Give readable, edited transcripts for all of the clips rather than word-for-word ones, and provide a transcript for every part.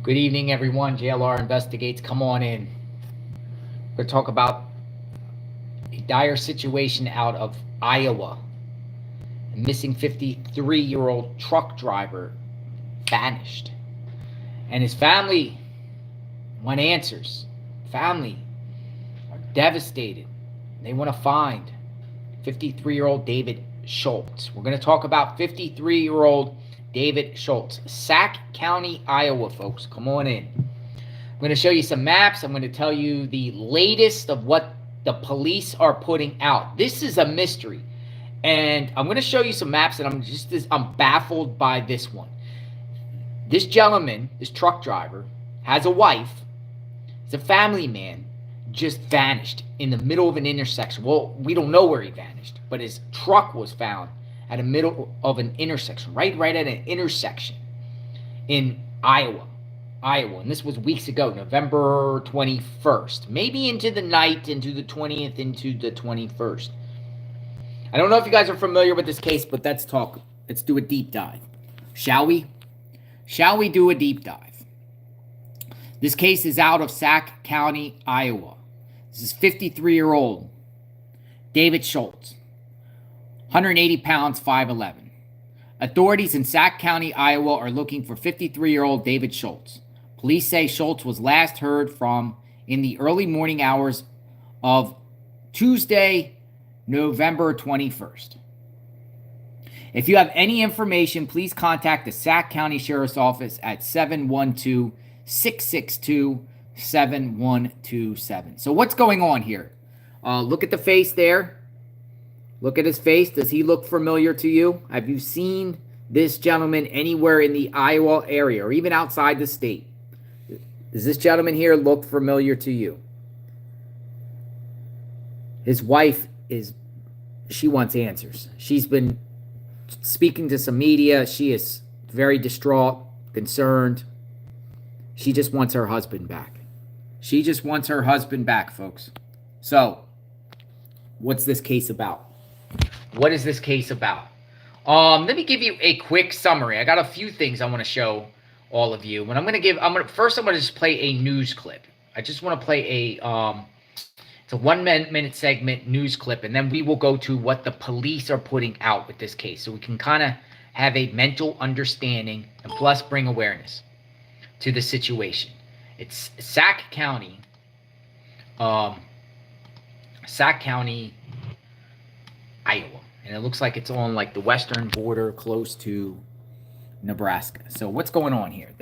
Good evening, everyone. JLR Investigates. Come on in. We're going to talk about a dire situation out of Iowa. A missing 53-year-old truck driver vanished. And his family want answers. Family are devastated. They want to find 53-year-old David Schultz. We're going to talk about 53-year-old David Schultz. Sac County, Iowa, folks. Come on in. I'm going to show you some maps. I'm going to tell you the latest of what the police are putting out. This is a mystery. And I'm going to show you some maps, and I'm baffled by this one. This gentleman, this truck driver, has a wife. He's a family man. Just vanished in the middle of an intersection. Well, we don't know where he vanished, but his truck was found at the middle of an intersection, right at an intersection in Iowa. And this was weeks ago, November 21st. Maybe into the night, into the 20th, into the 21st. I don't know if you guys are familiar with this case, but let's talk. Let's do a deep dive. Shall we? Shall we do a deep dive? This case is out of Sac County, Iowa. This is 53-year-old David Schultz, 180 pounds, 5'11". Authorities in Sac County, Iowa are looking for 53-year-old David Schultz. Police say Schultz was last heard from in the early morning hours of Tuesday, November 21st. If you have any information, please contact the Sac County Sheriff's Office at 712-662-7127. So what's going on here? Look at the face there. Look at his face. Does he look familiar to you? Have you seen this gentleman anywhere in the Iowa area or even outside the state? Does this gentleman here look familiar to you? His wife she wants answers. She's been speaking to some media. She is very distraught, concerned. She just wants her husband back. She just wants her husband back, folks. So, what's this case about? What is this case about? Let me give you a quick summary. I got a few things I want to show all of you. But I'm going to just play a news clip. I just want to play it's a 1 minute segment news clip, and then we will go to what the police are putting out with this case, so we can kind of have a mental understanding and plus bring awareness to the situation. It's Sac County, Iowa, and it looks like it's on like the western border, close to Nebraska. So what's going on here?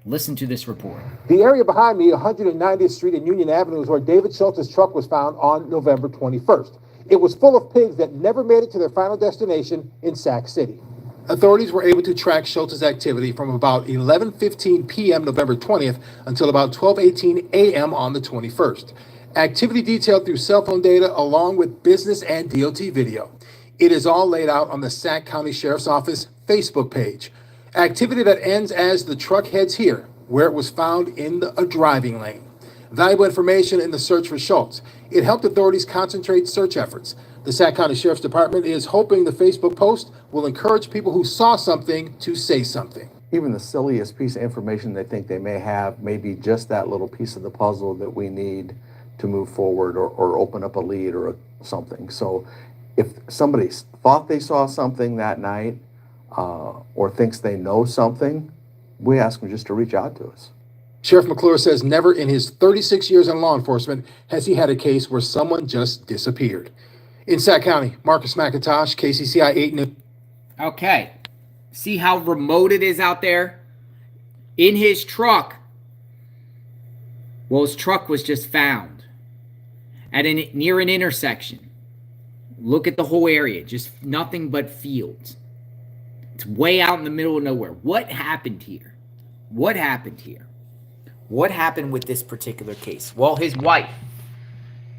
Listen to this report. The area behind me, 190th Street and Union Avenue, is where David Schultz's truck was found on November 21st. It was full of pigs that never made it to their final destination in Sac City. Authorities were able to track Schultz's activity from about 11:15 p.m. November 20th until about 12:18 a.m. on the 21st. Activity detailed through cell phone data along with business and DOT video. It is all laid out on the Sac County Sheriff's Office Facebook page. Activity that ends as the truck heads here, where it was found in a driving lane. Valuable information in the search for Schultz. It helped authorities concentrate search efforts. The Sac County Sheriff's Department is hoping the Facebook post will encourage people who saw something to say something. Even the silliest piece of information they think they may have may be just that little piece of the puzzle that we need to move forward or open up a lead or something. So if somebody thought they saw something that night, or thinks they know something, we ask them just to reach out to us. Sheriff McClure says never in his 36 years in law enforcement has he had a case where someone just disappeared. In Sac County, Marcus McIntosh, KCCI 8 News. Okay. See how remote it is out there? In his truck. Well, his truck was just found near an intersection. Look at the whole area. Just nothing but fields. It's way out in the middle of nowhere. What happened here? What happened here? What happened with this particular case? Well, his wife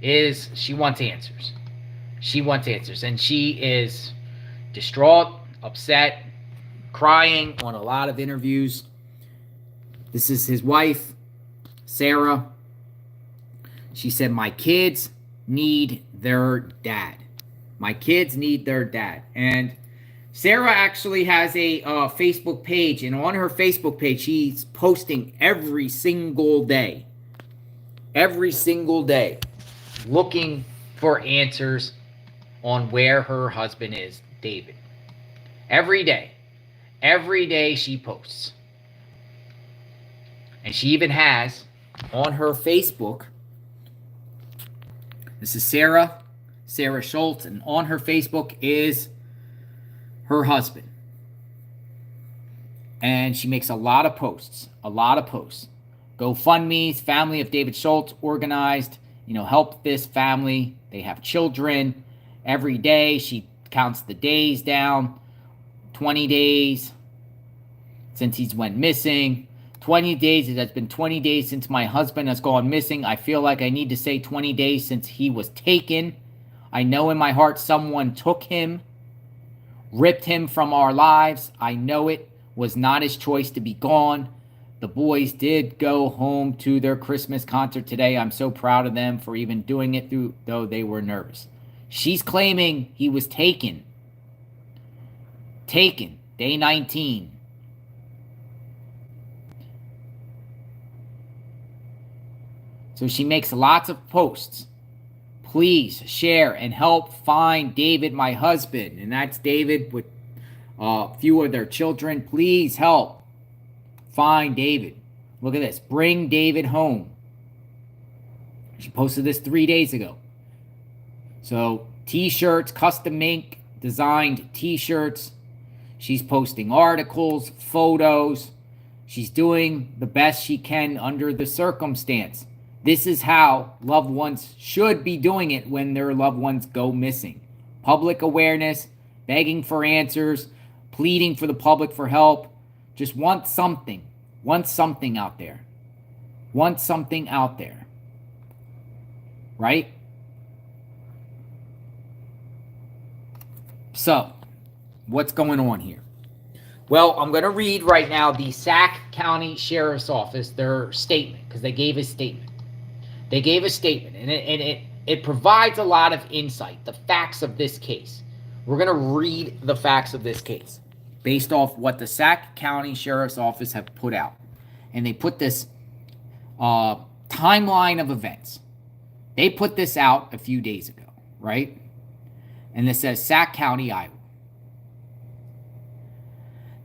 she wants answers. She wants answers. And she is distraught, upset, crying on a lot of interviews. This is his wife, Sarah. She said, my kids need their dad. My kids need their dad. And Sarah actually has a Facebook page, and on her Facebook page, she's posting every single day, looking for answers on where her husband is, David. Every day she posts. And she even has on her Facebook, this is Sarah Schultz, and on her Facebook is her husband. And she makes a lot of posts. GoFundMe's family of David Schultz organized, help this family. They have children. Every day she counts the days down. 20 days since he's went missing. 20 days. It has been 20 days since my husband has gone missing. I feel like I need to say 20 days since he was taken. I know in my heart someone took him, ripped him from our lives. I know it was not his choice to be gone. The boys did go home to their Christmas concert today. I'm so proud of them for even doing it, though they were nervous. She's claiming he was taken. Day 19. So she makes lots of posts. Please share and help find David, my husband. And that's David with a few of their children. Please help find David. Look at this. Bring David home. She posted this 3 days ago. So t-shirts, custom ink designed t-shirts. She's posting articles, photos. She's doing the best she can under the circumstance. This is how loved ones should be doing it when their loved ones go missing. Public awareness, begging for answers, pleading for the public for help. Just want something out there. Right? So, what's going on here? Well, I'm going to read right now the Sac County Sheriff's Office, their statement, because they gave a statement. And it provides a lot of insight, the facts of this case. We're going to read the facts of this case based off what the Sac County Sheriff's Office have put out. And they put this timeline of events. They put this out a few days ago, right? And this says Sac County, Iowa.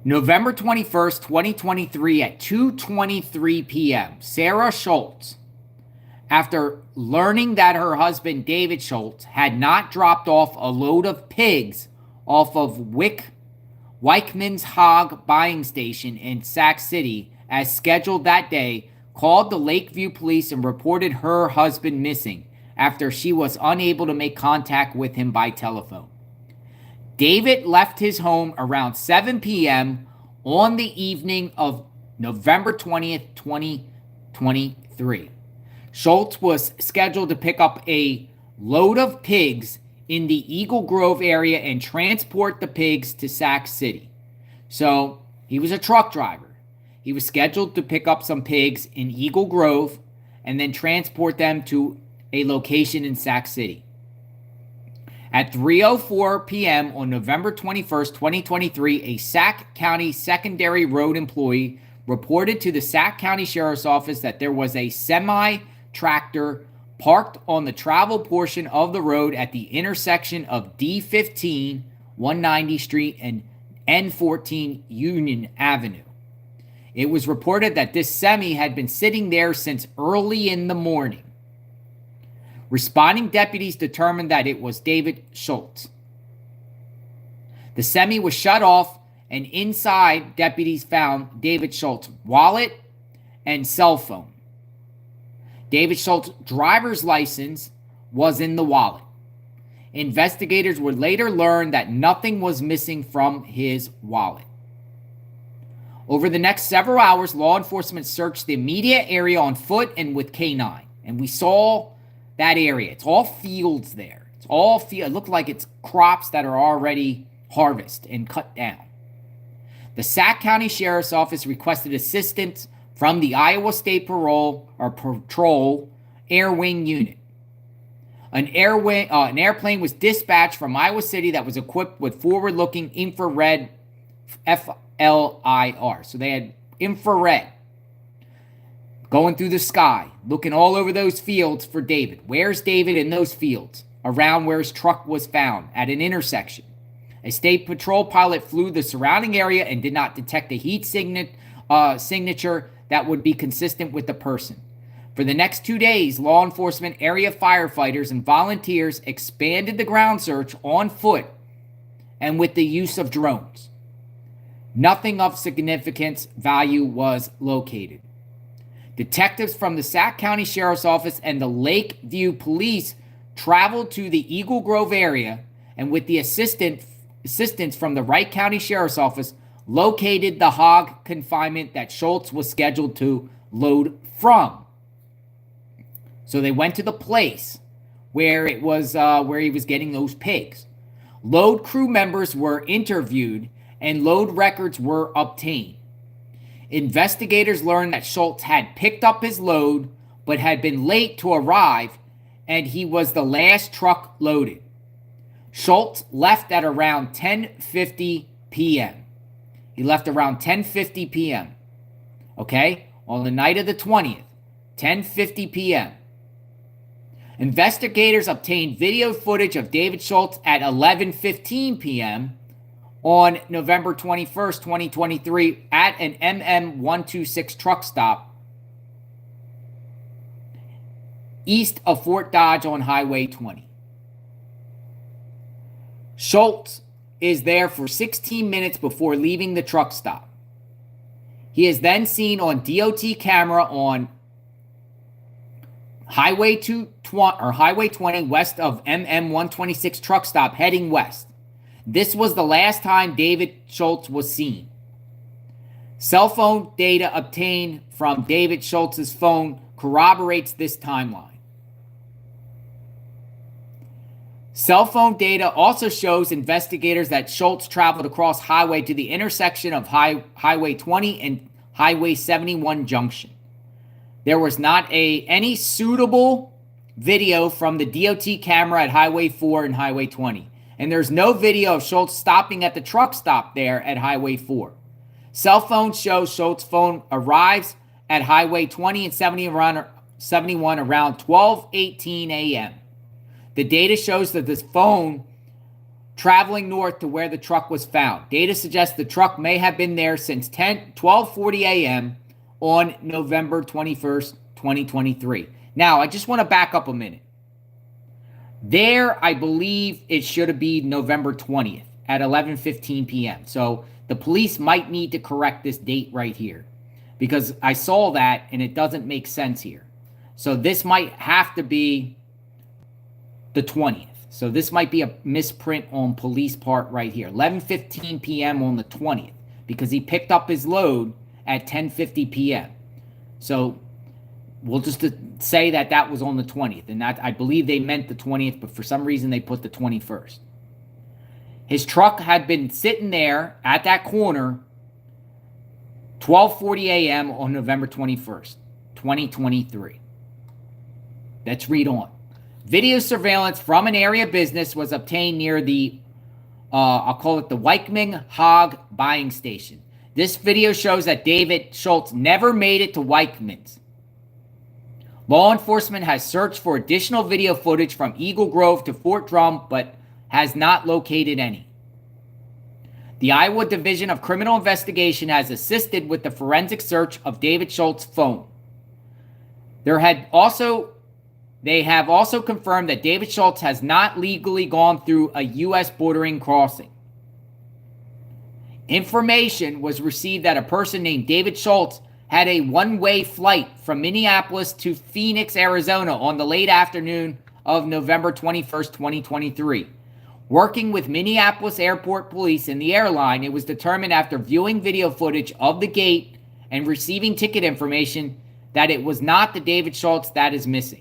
November 21st, 2023 at 2:23 p.m., Sarah Schultz, after learning that her husband, David Schultz, had not dropped off a load of pigs off of Weichman's Hog Buying Station in Sac City as scheduled that day, called the Lakeview Police and reported her husband missing after she was unable to make contact with him by telephone. David left his home around 7 p.m. on the evening of November 20th, 2023. Schultz was scheduled to pick up a load of pigs in the Eagle Grove area and transport the pigs to Sac City. So he was a truck driver. He was scheduled to pick up some pigs in Eagle Grove and then transport them to a location in Sac City. At 3:04 p.m. on November 21st, 2023, a Sac County Secondary Road employee reported to the Sac County Sheriff's Office that there was a semi-tractor parked on the travel portion of the road at the intersection of D15, 190 Street, and N14, Union Avenue. It was reported that this semi had been sitting there since early in the morning. Responding deputies determined that it was David Schultz. The semi was shut off, and inside, deputies found David Schultz's wallet and cell phone. David Schultz's driver's license was in the wallet. Investigators would later learn that nothing was missing from his wallet. Over the next several hours, law enforcement searched the immediate area on foot and with K9. And we saw that area. It's all fields there. It's all field. It looked like it's crops that are already harvested and cut down. The Sac County Sheriff's Office requested assistance from the Iowa State Patrol Air Wing Unit. An airplane was dispatched from Iowa City that was equipped with forward-looking infrared FLIR. So they had infrared going through the sky, looking all over those fields for David. Where's David in those fields? Around where his truck was found, at an intersection. A state patrol pilot flew the surrounding area and did not detect a heat signature that would be consistent with the person. For the next 2 days, law enforcement, area firefighters, and volunteers expanded the ground search on foot and with the use of drones. Nothing of significance value was located. Detectives from the Sac County Sheriff's Office and the Lakeview Police traveled to the Eagle Grove area and with the assistance from the Wright County Sheriff's Office located the hog confinement that Schultz was scheduled to load from. So they went to the place where it was where he was getting those pigs. Load crew members were interviewed and load records were obtained. Investigators learned that Schultz had picked up his load but had been late to arrive, and he was the last truck loaded. Schultz left at around 10:50 p.m. He left around 10:50 p.m. Okay? On the night of the 20th, 10:50 p.m. Investigators obtained video footage of David Schultz at 11:15 p.m. on November 21st, 2023 at an MM126 truck stop east of Fort Dodge on Highway 20. Schultz is there for 16 minutes before leaving the truck stop. He is then seen on DOT camera on Highway 20 west of MM126 truck stop heading west. This was the last time David Schultz was seen. Cell phone data obtained from David Schultz's phone corroborates this timeline. Cell phone data also shows investigators that Schultz traveled across highway to the intersection of Highway 20 and Highway 71 junction. There was not any suitable video from the DOT camera at Highway 4 and Highway 20. And there's no video of Schultz stopping at the truck stop there at Highway 4. Cell phone shows Schultz's phone arrives at Highway 20 and 71 around 12:18 a.m. The data shows that this phone traveling north to where the truck was found. Data suggests the truck may have been there since 12:40 a.m. on November 21st, 2023. Now, I just want to back up a minute. There, I believe it should have been November 20th at 11:15 p.m. So the police might need to correct this date right here because I saw that and it doesn't make sense here. So this might have to be the 20th. So this might be a misprint on police part right here. 11:15 p.m. on the 20th because he picked up his load at 10:50 p.m. So we'll just say that that was on the 20th. And that I believe they meant the 20th, but for some reason they put the 21st. His truck had been sitting there at that corner 12:40 a.m. on November 21st, 2023. Let's read on. Video surveillance from an area business was obtained near the, I'll call it the Wykeman Hog Buying Station. This video shows that David Schultz never made it to Wykeman's. Law enforcement has searched for additional video footage from Eagle Grove to Fort Drum, but has not located any. The Iowa Division of Criminal Investigation has assisted with the forensic search of David Schultz's phone. They have also confirmed that David Schultz has not legally gone through a U.S. bordering crossing. Information was received that a person named David Schultz had a one-way flight from Minneapolis to Phoenix, Arizona on the late afternoon of November 21st, 2023. Working with Minneapolis Airport Police and the airline, it was determined after viewing video footage of the gate and receiving ticket information that it was not the David Schultz that is missing.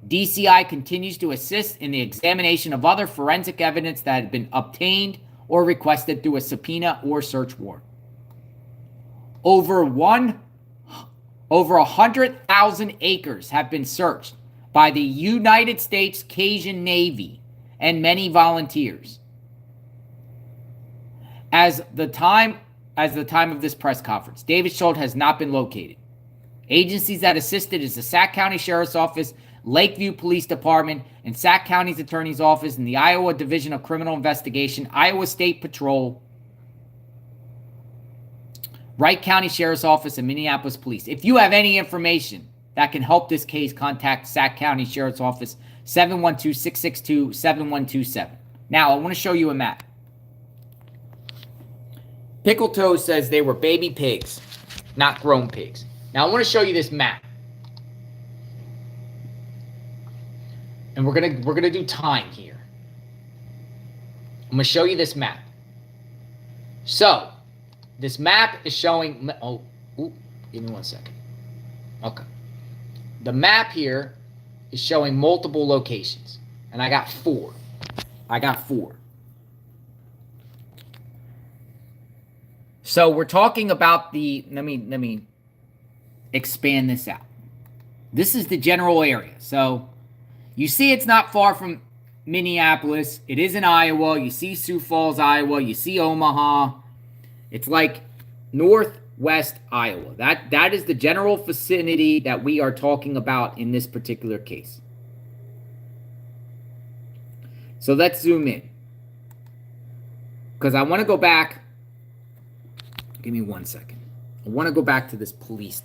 DCI continues to assist in the examination of other forensic evidence that had been obtained or requested through a subpoena or search warrant. Over 100,000 acres have been searched by the United States Cajun Navy and many volunteers. As the time of this press conference, David Schultz has not been located. Agencies that assisted is the Sac County Sheriff's Office, Lakeview Police Department, and Sac County's Attorney's Office, and the Iowa Division of Criminal Investigation, Iowa State Patrol, Wright County Sheriff's Office, and Minneapolis Police. If you have any information that can help this case, contact Sac County Sheriff's Office, 712-662-7127. Now, I want to show you a map. Pickle Toe says they were baby pigs, not grown pigs. Now, I want to show you this map. And we're gonna do time here. I'm gonna show you this map. So, this map is showing. Give me 1 second. Okay. The map here is showing multiple locations, and I got 4. So we're talking about the. Let me expand this out. This is the general area. So you see it's not far from Minneapolis. It is in Iowa. You see Sioux Falls, Iowa. You see Omaha. It's like northwest Iowa. That is the general vicinity that we are talking about in this particular case. So let's zoom in. Because I want to go back. Give me 1 second. I want to go back to this police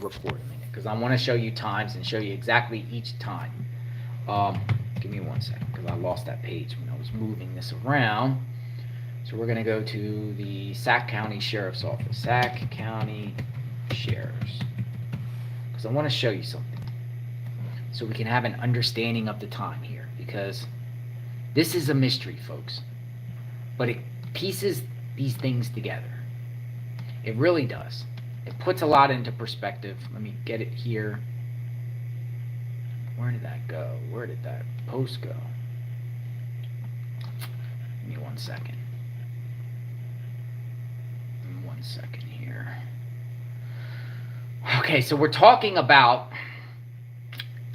report a minute, because I want to show you times and show you exactly each time. Give me 1 second, because I lost that page when I was moving this around. So we're going to go to the Sac County Sheriff's Office. Sac County Sheriff's. Because I want to show you something, so we can have an understanding of the time here, because this is a mystery, folks. But it pieces these things together. It really does. It puts a lot into perspective. Let me get it here. Where did that go? Where did that post go? Give me 1 second. 1 second here. Okay, so we're talking about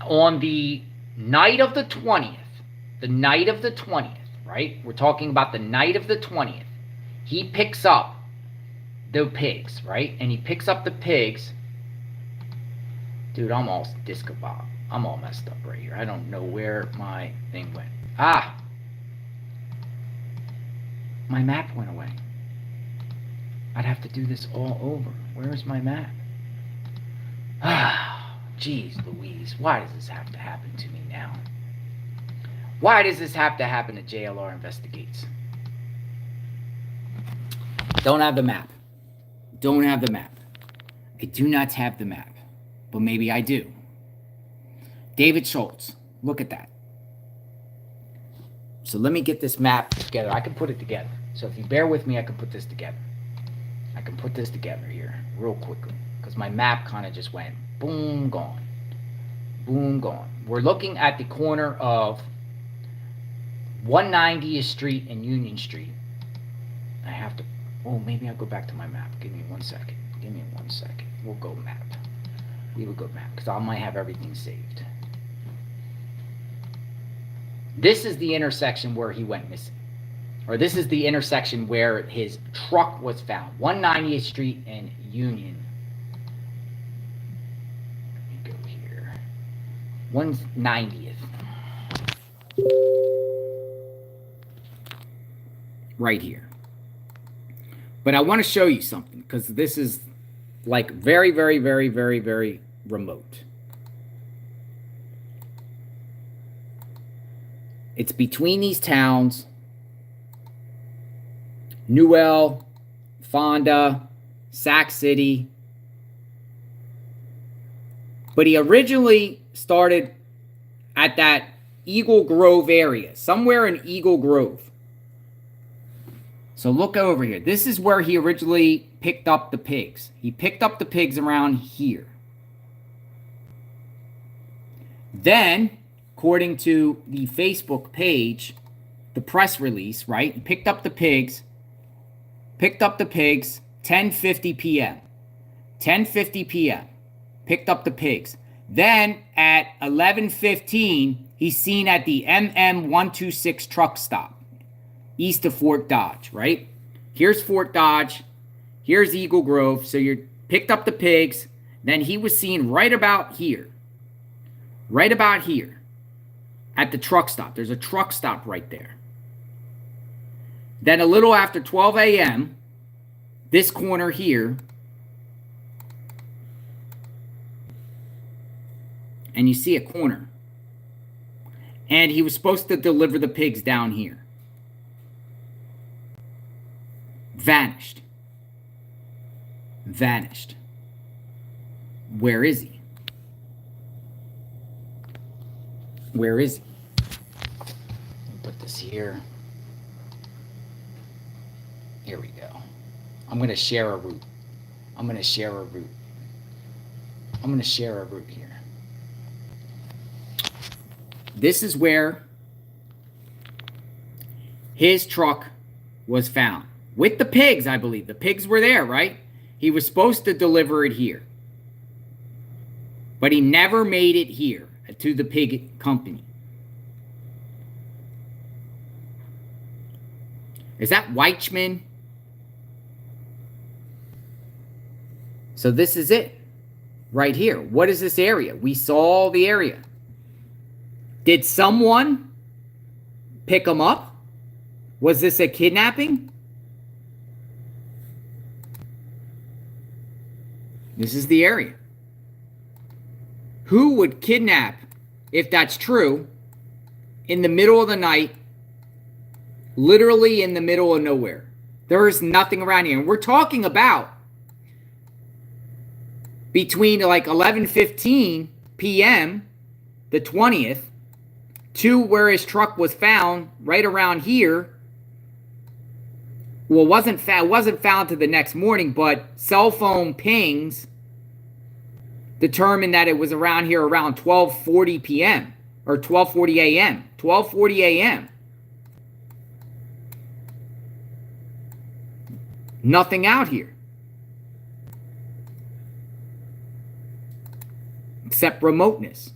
on the night of the 20th. The night of the 20th, right? We're talking about the night of the 20th. He picks up the pigs, right? And he picks up the pigs. Dude, I'm all discobob. I'm all messed up right here. I don't know where my thing went. My map went away. I'd have to do this all over. Where's my map? Jeez Louise. Why does this have to happen to me now? Why does this have to happen to JLR Investigates? Don't have the map. Don't have the map. I do not have the map. But maybe I do. David Schultz. Look at that. So let me get this map together. I can put it together. So if you bear with me, I can put this together. I can put this together here real quickly, because my map kind of just went boom, gone. Boom, gone. We're looking at the corner of 190th Street and Union Street. I have to... Oh, maybe I'll go back to my map. Give me 1 second. Give me 1 second. We'll go map. We will go map, because I might have everything saved. This is the intersection where he went missing. Or this is the intersection where his truck was found. 190th Street and Union. Let me go here. 190th. Right here. But I want to show you something, because this is like very, very, very, very, very remote. It's between these towns. Newell, Fonda, Sac City. But he originally started at that Eagle Grove area, somewhere in Eagle Grove. So look over here. This is where he originally picked up the pigs. He picked up the pigs around here. Then, according to the Facebook page, the press release, right? He picked up the pigs. 10:50 p.m. 10:50 p.m. Picked up the pigs. Then at 11:15, he's seen at the MM-126 truck stop east of Fort Dodge, right? Here's Fort Dodge. Here's Eagle Grove. So you picked up the pigs. Then he was seen right about here at the truck stop. There's a truck stop right there. Then a little after 12 a.m., this corner here, and you see a corner. And he was supposed to deliver the pigs down here. Vanished. Where is he? Where is he? Let me put this here. Here we go. I'm going to share a route. I'm going to share a route here. This is where his truck was found. With the pigs, I believe. The pigs were there, right? He was supposed to deliver it here. But he never made it here to the pig company. Is that Weichman? So this is it. Right here. What is this area? We saw the area. Did someone pick him up? Was this a kidnapping? This is the area. Who would kidnap, if that's true, in the middle of the night, literally in the middle of nowhere? There is nothing around here. And we're talking about between like 11:15 p.m., the 20th, to where his truck was found, right around here. Well, it wasn't found to the next morning, but cell phone pings determined that it was around here around 12:40 p.m. or 12:40 a.m. 12:40 a.m. Nothing out here. Except remoteness.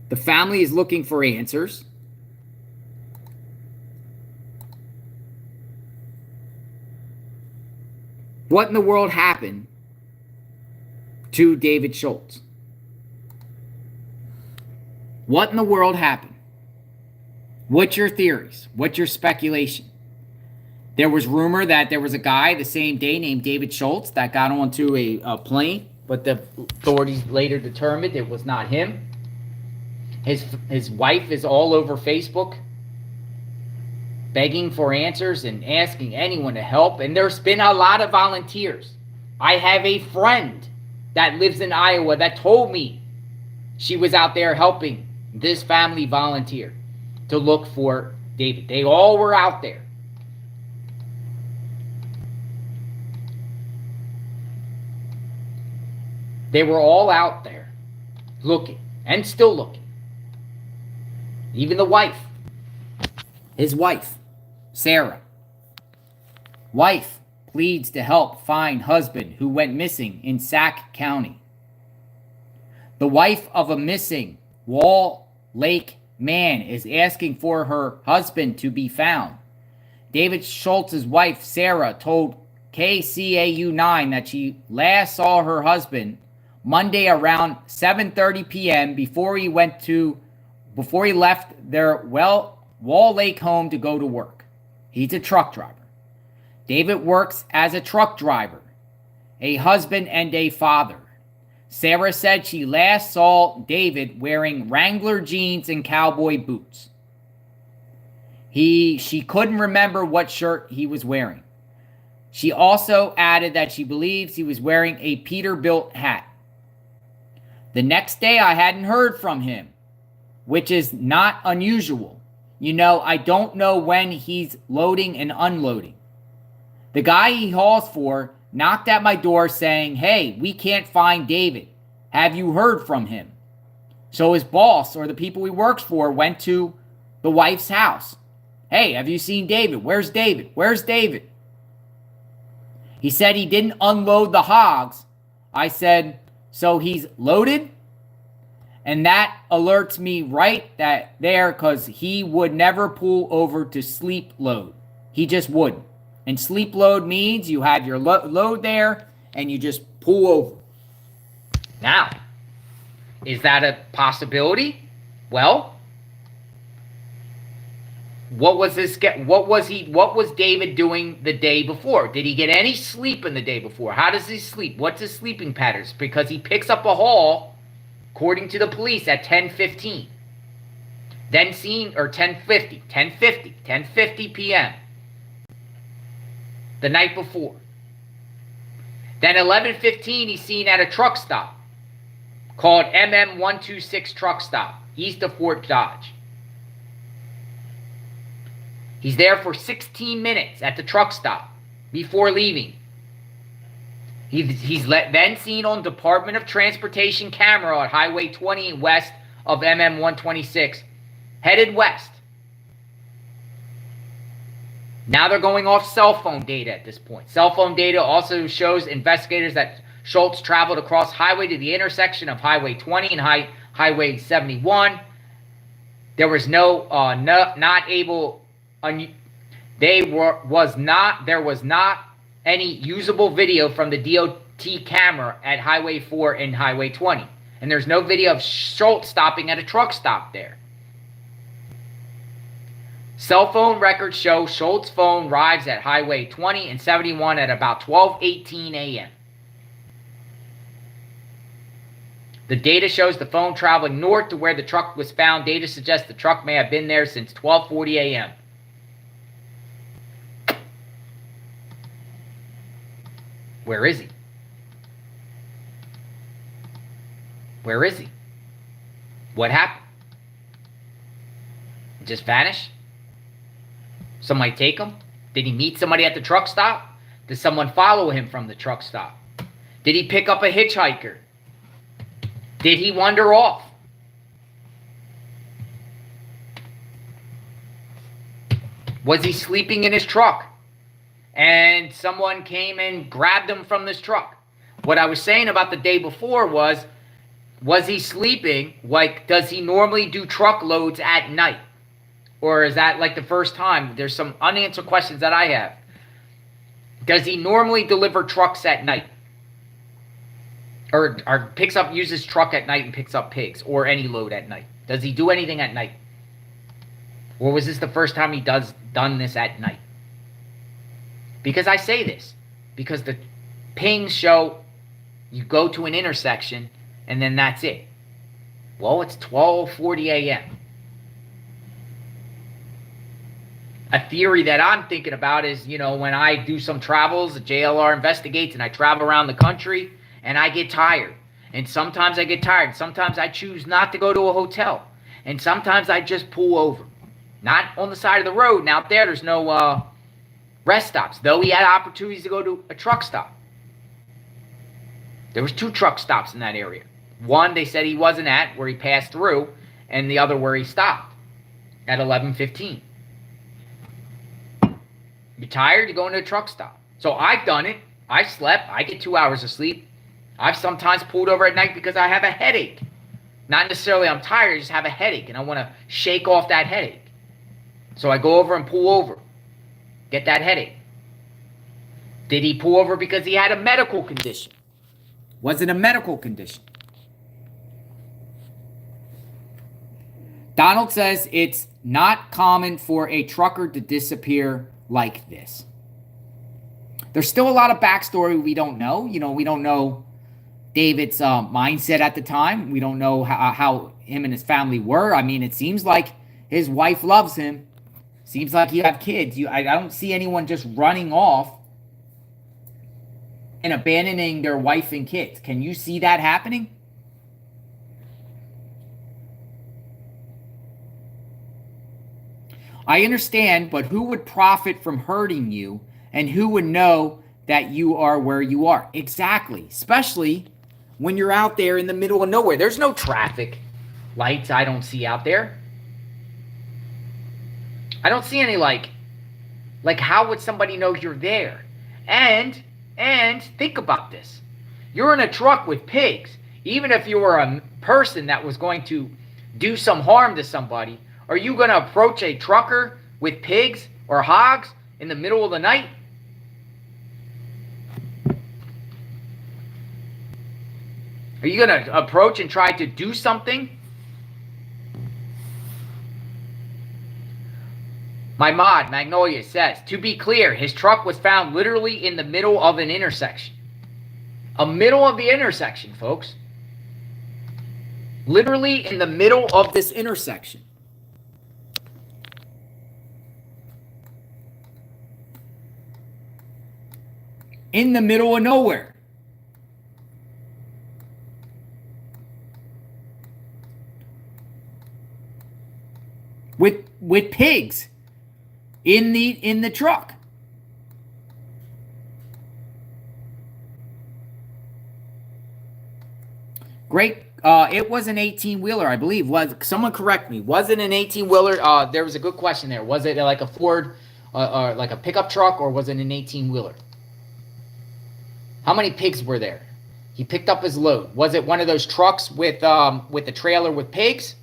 The family is looking for answers. What in the world happened to David Schultz? What in the world happened? What's your theories? What's your speculation? There was rumor that there was a guy the same day named David Schultz that got onto a plane, but the authorities later determined it was not him. His wife is all over Facebook begging for answers and asking anyone to help. And there's been a lot of volunteers. I have a friend that lives in Iowa that told me she was out there helping this family volunteer to look for David. They all were out there. They were all out there looking and still looking. Even the wife. His wife, Sarah. Wife pleads to help find husband who went missing in Sac County. The wife of a missing Wall Lake man is asking for her husband to be found. David Schultz's wife, Sarah, told KCAU 9 that she last saw her husband Monday around 7:30 p.m. before he left their Wall Lake home to go to work. He's a truck driver. David works as a truck driver, a husband, and a father. Sarah said she last saw David wearing Wrangler jeans and cowboy boots. She couldn't remember what shirt he was wearing. She also added that she believes he was wearing a Peterbilt hat. The next day, I hadn't heard from him, which is not unusual. You know, I don't know when he's loading and unloading. The guy he hauls for knocked at my door saying, "Hey, we can't find David. Have you heard from him?" So his boss or the people he works for went to the wife's house. "Hey, have you seen David? Where's David? Where's David?" He said he didn't unload the hogs I said, so he's loaded? And that alerts me right there because he would never pull over to sleep load. He just wouldn't. And sleep load means you have your load there and you just pull over. Now, is that a possibility? Well, what was David doing the day before? Did he get any sleep in the day before? How does he sleep? What's his sleeping patterns? Because he picks up a haul, according to the police, at 10:15. Then seen, or 10:50 p.m. the night before. Then 11:15, he's seen at a truck stop called MM126 Truck Stop, east of Fort Dodge. He's there for 16 minutes at the truck stop before leaving. He's then seen on Department of Transportation camera at Highway 20 west of MM126, headed west. Now they're going off cell phone data at this point. Cell phone data also shows investigators that Schultz traveled across highway to the intersection of Highway 20 and Highway 71. There was there was not any usable video from the DOT camera at Highway 4 and Highway 20. And there's no video of Schultz stopping at a truck stop there. Cell phone records show Schultz's phone arrives at Highway 20 and 71 at about 12:18 a.m. The data shows the phone traveling north to where the truck was found. Data suggests the truck may have been there since 12:40 a.m. Where is he? Where is he? What happened? Just vanished? Somebody take him? Did he meet somebody at the truck stop? Did someone follow him from the truck stop? Did he pick up a hitchhiker? Did he wander off? Was he sleeping in his truck and someone came and grabbed him from this truck? What I was saying about the day before was he sleeping? Like, does he normally do truck loads at night? Or is that like the first time? There's some unanswered questions that I have. Does he normally deliver trucks at night? Or uses truck at night and picks up pigs or any load at night? Does he do anything at night? Or was this the first time he done this at night? Because I say this, because the pings show you go to an intersection and then that's it. Well, it's 12:40 a.m. A theory that I'm thinking about is, when I do some travels, the JLR investigates, and I travel around the country, and I get tired. And sometimes I get tired. Sometimes I choose not to go to a hotel. And sometimes I just pull over. Not on the side of the road. And out there's no rest stops. Though he had opportunities to go to a truck stop. There was 2 truck stops in that area. One they said he wasn't at, where he passed through, and the other where he stopped at 11:15. You're tired, you go into a truck stop. So I've done it. I slept. I get 2 hours of sleep. I've sometimes pulled over at night because I have a headache. Not necessarily I'm tired, I just have a headache, and I want to shake off that headache. So I go over and pull over. Get that headache. Did he pull over because he had a medical condition? Was it a medical condition? Donald says it's not common for a trucker to disappear like this. There's still a lot of backstory we don't know. We don't know David's mindset at the time. We don't know how him and his family were. I mean, it seems like his wife loves him. Seems like you have kids. I don't see anyone just running off and abandoning their wife and kids. Can you see that happening? I understand, but who would profit from hurting you, and who would know that you are where you are? Exactly. Especially when you're out there in the middle of nowhere. There's no traffic lights I don't see out there. I don't see any like how would somebody know you're there? And think about this. You're in a truck with pigs. Even if you were a person that was going to do some harm to somebody, are you going to approach a trucker with pigs or hogs in the middle of the night? Are you going to approach and try to do something? My mod, Magnolia, says, to be clear, his truck was found literally in the middle of an intersection. A middle of the intersection, folks. Literally in the middle of this intersection. In the middle of nowhere. With pigs in the truck. Great. It was an 18-wheeler, I believe. Was someone correct me? Was it an 18-wheeler? There was a good question there. Was it like a Ford, or like a pickup truck, or was it an 18-wheeler? How many pigs were there? He picked up his load. Was it one of those trucks with a trailer with pigs?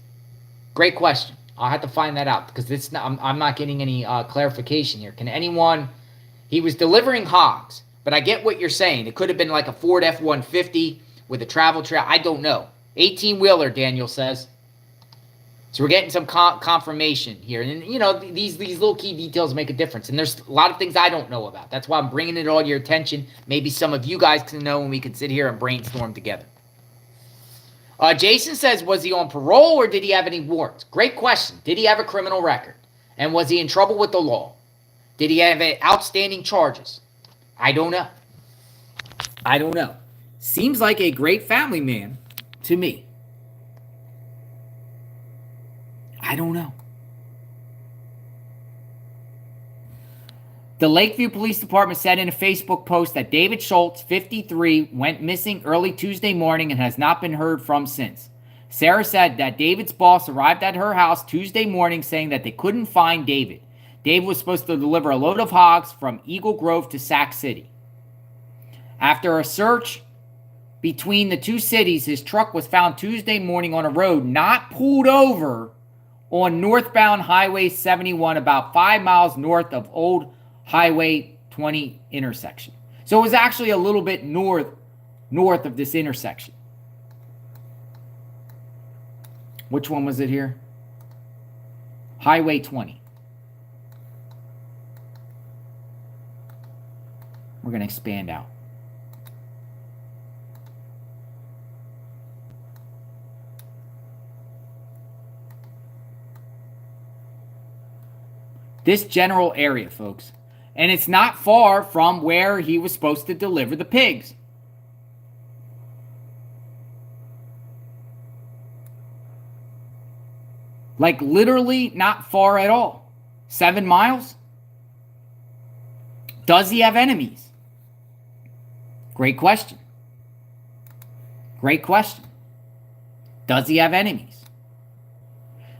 Great question. I'll have to find that out because it's not, I'm not getting any clarification here. Can anyone? He was delivering hogs, but I get what you're saying. It could have been like a Ford F-150 with a travel trailer. I don't know. 18-wheeler, Daniel says. So we're getting some confirmation here. And, you know, these little key details make a difference. And there's a lot of things I don't know about. That's why I'm bringing it all to your attention. Maybe some of you guys can know and we can sit here and brainstorm together. Jason says, was he on parole or did he have any warrants? Great question. Did he have a criminal record? And was he in trouble with the law? Did he have outstanding charges? I don't know. I don't know. Seems like a great family man to me. I don't know. The Lakeview Police Department said in a Facebook post that David Schultz, 53, went missing early Tuesday morning and has not been heard from since. Sarah said that David's boss arrived at her house Tuesday morning saying that they couldn't find David. David was supposed to deliver a load of hogs from Eagle Grove to Sac City. After a search between the two cities, his truck was found Tuesday morning on a road not pulled over on northbound Highway 71 about 5 miles north of Old Highway 20 intersection. So it was actually a little bit north of this intersection. Which one was it here? Highway 20. We're going to expand out. This general area, folks. And it's not far from where he was supposed to deliver the pigs. Like literally not far at all. 7 miles? Does he have enemies? Great question. Great question. Does he have enemies?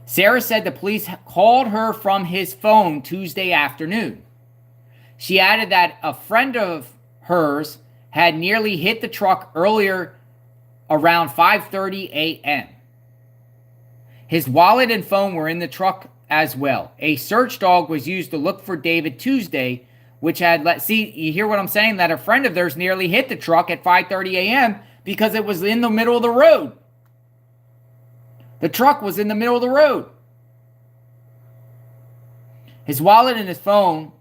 Sarah said the police called her from his phone Tuesday afternoon. She added that a friend of hers had nearly hit the truck earlier around 5:30 a.m. His wallet and phone were in the truck as well. A search dog was used to look for David Tuesday, which had see, you hear what I'm saying? That a friend of theirs nearly hit the truck at 5:30 a.m. because it was in the middle of the road. The truck was in the middle of the road. His wallet and his phone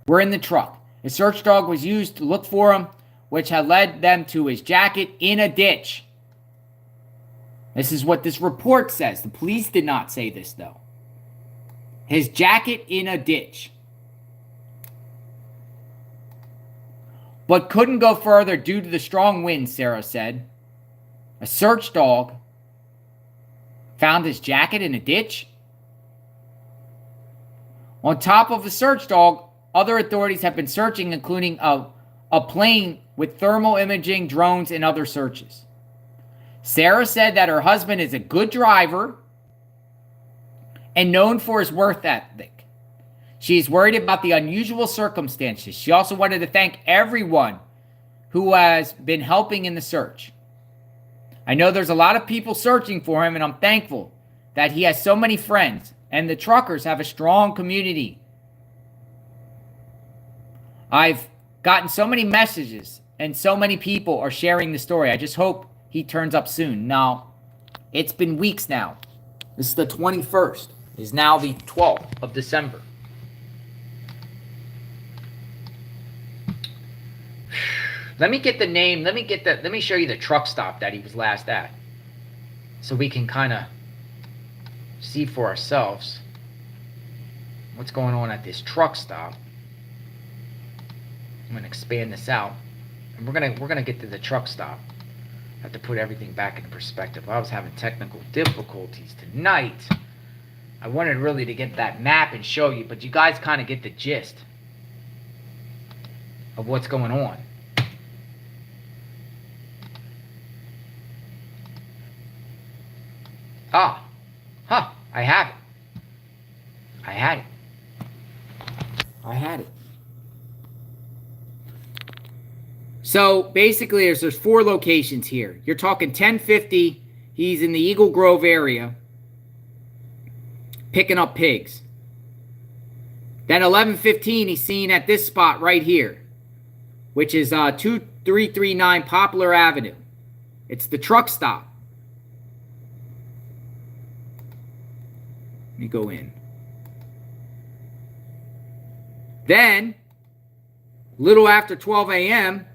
were in the truck. A search dog was used to look for him, which had led them to his jacket in a ditch. This is what this report says. The police did not say this, though. His jacket in a ditch. But couldn't go further due to the strong wind, Sarah said. A search dog found his jacket in a ditch? On top of the search dog, other authorities have been searching, including a plane with thermal imaging, drones, and other searches. Sarah said that her husband is a good driver and known for his work ethic. She is worried about the unusual circumstances. She also wanted to thank everyone who has been helping in the search. I know there's a lot of people searching for him, and I'm thankful that he has so many friends, and the truckers have a strong community. I've gotten so many messages, and so many people are sharing the story. I just hope he turns up soon. Now, it's been weeks now. This is the 21st. It's now the 12th of December. Let me get the name. Let me show you the truck stop that he was last at, so we can kind of see for ourselves what's going on at this truck stop. I'm going to expand this out, and we're gonna get to the truck stop. I have to put everything back in perspective. I was having technical difficulties tonight. I wanted really to get that map and show you, but you guys kind of get the gist of what's going on. I have it. I had it. So basically, there's 4 locations here. You're talking 1050. He's in the Eagle Grove area picking up pigs. Then 11:15, he's seen at this spot right here, which is 2339 Poplar Avenue. It's the truck stop. Let me go in. Then, little after 12 a.m.,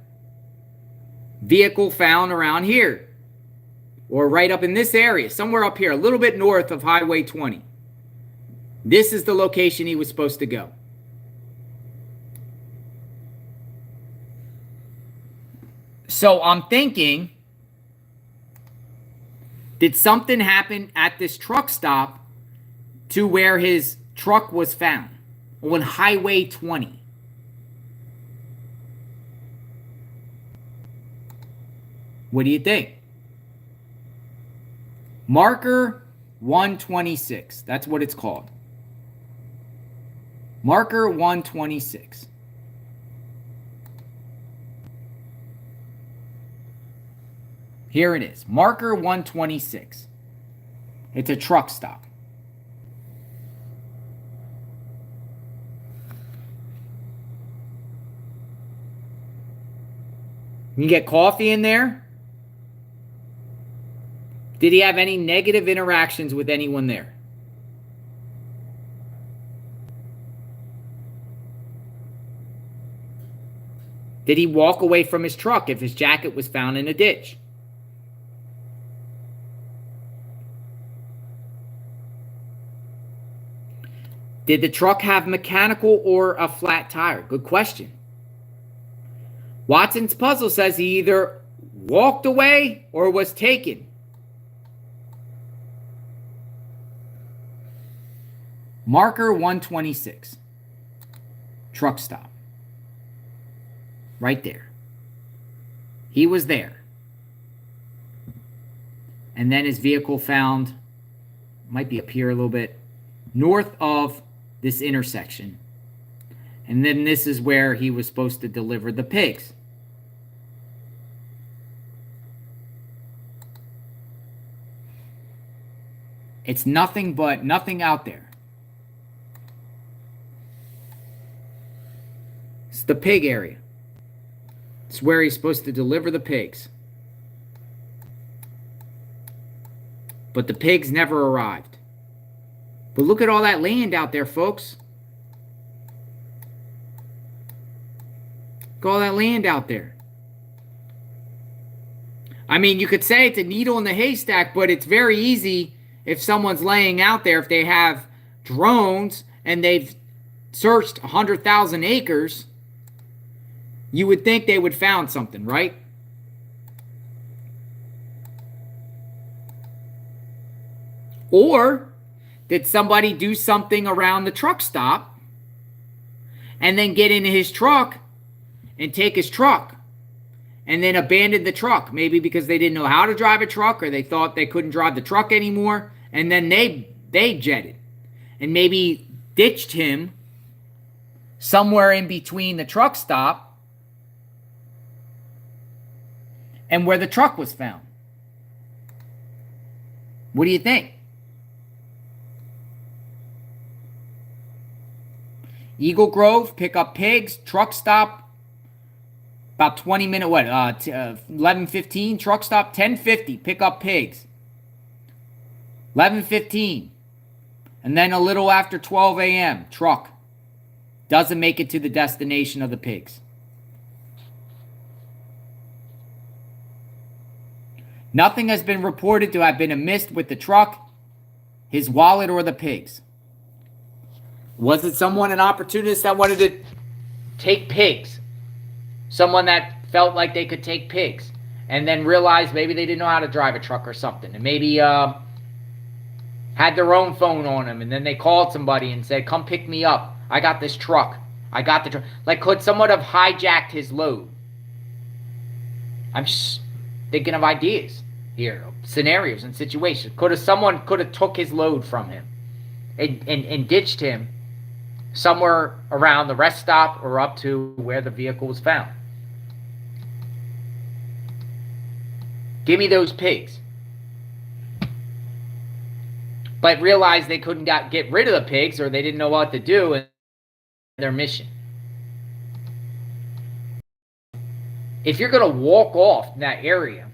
vehicle found around here, or right up in this area, somewhere up here, a little bit north of Highway 20. This is the location he was supposed to go. So I'm thinking, did something happen at this truck stop to where his truck was found on Highway 20? What do you think? Marker 126. That's what it's called. Marker 126. Here it is. Marker 126. It's a truck stop. You get coffee in there? Did he have any negative interactions with anyone there? Did he walk away from his truck if his jacket was found in a ditch? Did the truck have mechanical or a flat tire? Good question. Watson's puzzle says he either walked away or was taken. Marker 126. Truck stop. Right there. He was there. And then his vehicle found, might be up here a little bit, north of this intersection. And then this is where he was supposed to deliver the pigs. It's nothing but nothing out there. It's the pig area. It's where he's supposed to deliver the pigs. But the pigs never arrived. But look at all that land out there, folks. Look at all that land out there. I mean, you could say it's a needle in the haystack, but it's very easy if someone's laying out there, if they have drones and they've searched 100,000 acres, you would think they would found something, right? Or did somebody do something around the truck stop and then get into his truck and take his truck and then abandon the truck? Maybe because they didn't know how to drive a truck, or they thought they couldn't drive the truck anymore, and then they jetted and maybe ditched him somewhere in between the truck stop and where the truck was found. What do you think? Eagle Grove, pick up pigs, truck stop, about 20 minute, 11:15, truck stop, 10:50, pick up pigs. 11:15, and then a little after 12 a.m., truck doesn't make it to the destination of the pigs. Nothing has been reported to have been amiss with the truck, his wallet, or the pigs. Was it someone, an opportunist that wanted to take pigs? Someone that felt like they could take pigs and then realized maybe they didn't know how to drive a truck or something, and maybe had their own phone on them, and then they called somebody and said, come pick me up. I got this truck. I got the truck. Like, could someone have hijacked his load? I'm just thinking of ideas here, scenarios and situations. Someone could have took his load from him and ditched him somewhere around the rest stop or up to where the vehicle was found. Give me those pigs. But realized they couldn't get rid of the pigs, or they didn't know what to do in their mission. If you're going to walk off in that area,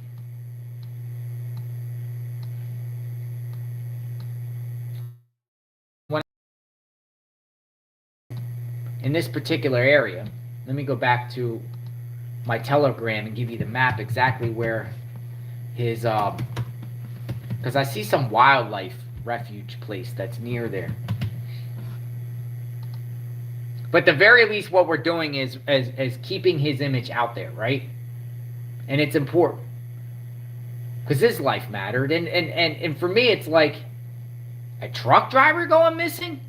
in this particular area, let me go back to my telegram and give you the map exactly where his, because I see some wildlife refuge place that's near there. But at the very least, what we're doing is keeping his image out there, right? And it's important because his life mattered. And for me, it's like a truck driver going missing.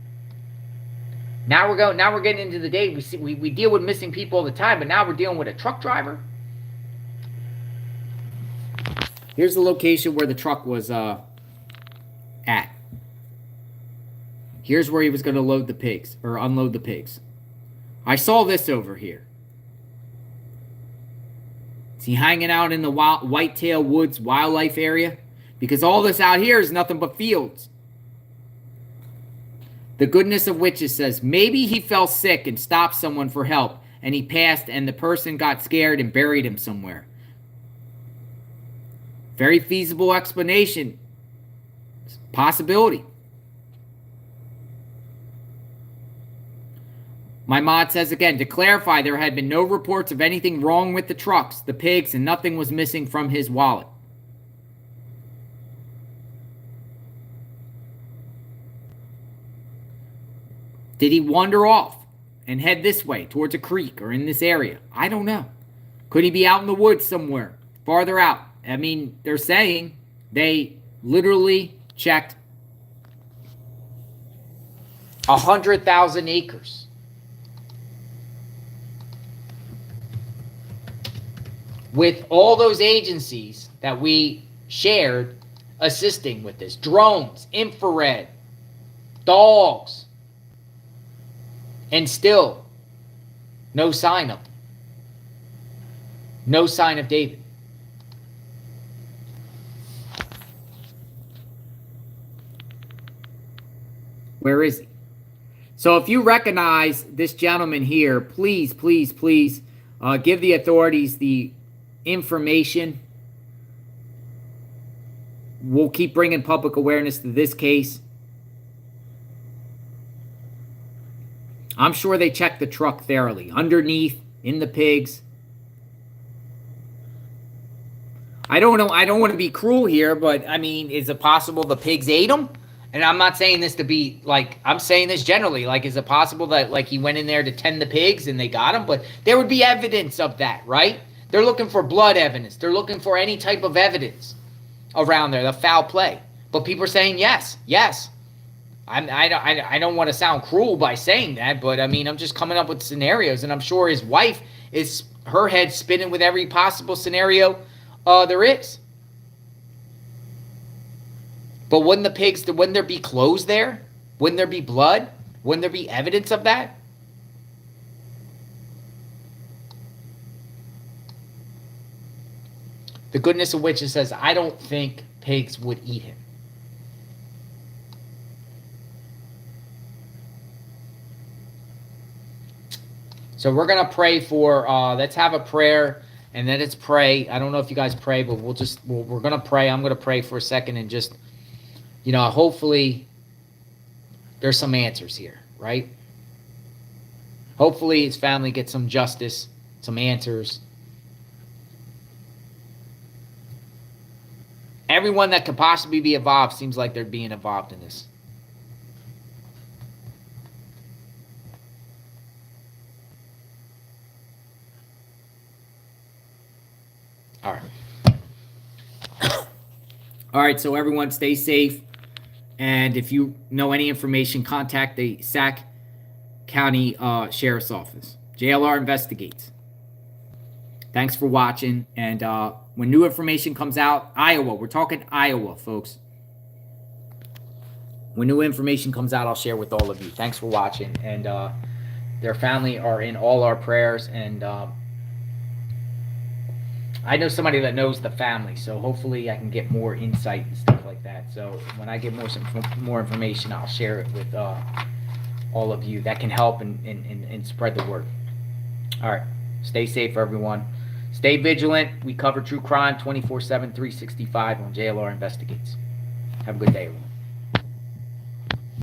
Now we're getting into the day. We deal with missing people all the time, but now we're dealing with a truck driver. Here's the location where the truck was at. Here's where he was going to load the pigs or unload the pigs. I saw this over here. Is he hanging out in the Whitetail Woods wildlife area? Because all this out here is nothing but fields. The Goodness of Witches says, maybe he fell sick and stopped someone for help, and he passed and the person got scared and buried him somewhere. Very feasible explanation. Possibility. My mod says again, to clarify, there had been no reports of anything wrong with the trucks, the pigs, and nothing was missing from his wallet. Did he wander off and head this way towards a creek or in this area? I don't know. Could he be out in the woods somewhere, farther out? I mean, they're saying they literally checked 100,000 acres. With all those agencies that we shared assisting with this. Drones, infrared, dogs. And still, no sign of him. No sign of David. Where is he? So if you recognize this gentleman here, please, please, please give the authorities the information. We'll keep bringing public awareness to this case. I'm sure they checked the truck thoroughly, underneath, in the pigs. I don't know. I don't want to be cruel here, but I mean, is it possible the pigs ate him? And I'm not saying this to be like, I'm saying this generally. Like, is it possible that like he went in there to tend the pigs and they got him? But there would be evidence of that, right? They're looking for blood evidence. They're looking for any type of evidence around there, the foul play. But people are saying yes, yes. I don't want to sound cruel by saying that, but I mean, I'm just coming up with scenarios, and I'm sure his wife is, her head spinning with every possible scenario there is. But wouldn't there be clothes there? Wouldn't there be blood? Wouldn't there be evidence of that? The Goodness of Witches says, I don't think pigs would eat him. So we're going to pray for, let's have a prayer, and then it's pray. I don't know if you guys pray, but we're going to pray. I'm going to pray for a second and just, hopefully there's some answers here, right? Hopefully his family gets some justice, some answers. Everyone that could possibly be involved seems like they're being involved in this. All right. All right, so everyone stay safe. And if you know any information, contact the Sac County Sheriff's Office. JLR investigates. Thanks for watching. And when new information comes out, Iowa, we're talking Iowa, folks. When new information comes out, I'll share with all of you. Thanks for watching. And their family are in all our prayers. And I know somebody that knows the family, so hopefully I can get more insight and stuff like that. So when I get more information, I'll share it with all of you. That can help and spread the word. All right. Stay safe, everyone. Stay vigilant. We cover true crime 24/7, 365 on JLR Investigates. Have a good day, everyone.